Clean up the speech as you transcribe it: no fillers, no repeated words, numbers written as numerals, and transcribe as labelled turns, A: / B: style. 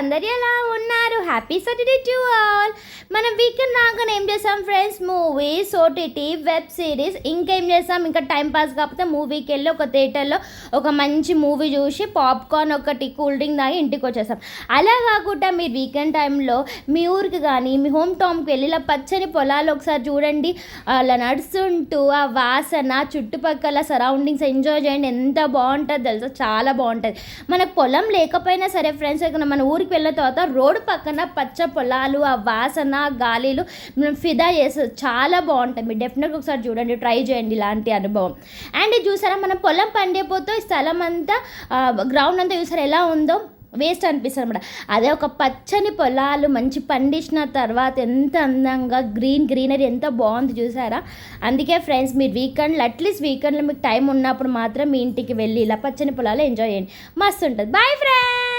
A: అందరూ ఎలా ఉన్నారు? Happy Saturday to all. మనం వీకెండ్ రాగానే ఏం చేసాం friends? Movies, OTT, web series, ఇంకేం చేసాం? ఇంకా టైం పాస్ కాకపోతే మూవీకి వెళ్ళి ఒక థియేటర్లో ఒక మంచి మూవీ చూసి పాప్కార్న్ ఒకటి కూల్ డ్రింక్ తాగి ఇంటికి వచ్చేసాం. అలా కాకుండా మీరు వీకెండ్ టైంలో మీ ఊరికి కానీ మీ హోమ్ టౌన్కి వెళ్ళి ఇలా పచ్చని పొలాలు ఒకసారి చూడండి. అలా నడుస్తుంటూ ఆ వాసన, చుట్టుపక్కల సరౌండింగ్స్ ఎంజాయ్ చేయండి. ఎంత బాగుంటుంది తెలుసా, చాలా బాగుంటుంది. మనకు పొలం లేకపోయినా సరే ఫ్రెండ్స్, ఇక్కడ మన ఊరికి వెళ్ళిన తర్వాత రోడ్డు పక్కన పచ్చ పొలాలు, ఆ వాసన, గాలిలు మనం ఫిదా చేస్తుంది. చాలా బాగుంటుంది. మీరు డెఫినెట్గా ఒకసారి చూడండి, ట్రై చేయండి ఇలాంటి అనుభవం. అండ్ చూసారా, మనం పొలం పండిపోతే స్థలం అంతా, గ్రౌండ్ అంతా చూసారా ఎలా ఉందో, వేస్ట్ అనిపిస్తుంది అనమాట. అదే ఒక పచ్చని పొలాలు మంచి పండించిన తర్వాత ఎంత అందంగా గ్రీనరీ ఎంత బాగుంది చూసారా. అందుకే ఫ్రెండ్స్, మీరు అట్లీస్ట్ వీకెండ్లో మీకు టైం ఉన్నప్పుడు మాత్రం మీ ఇంటికి వెళ్ళి ఇలా పచ్చని పొలాలు ఎంజాయ్ చేయండి. మస్తు ఉంటుంది. Bye friends.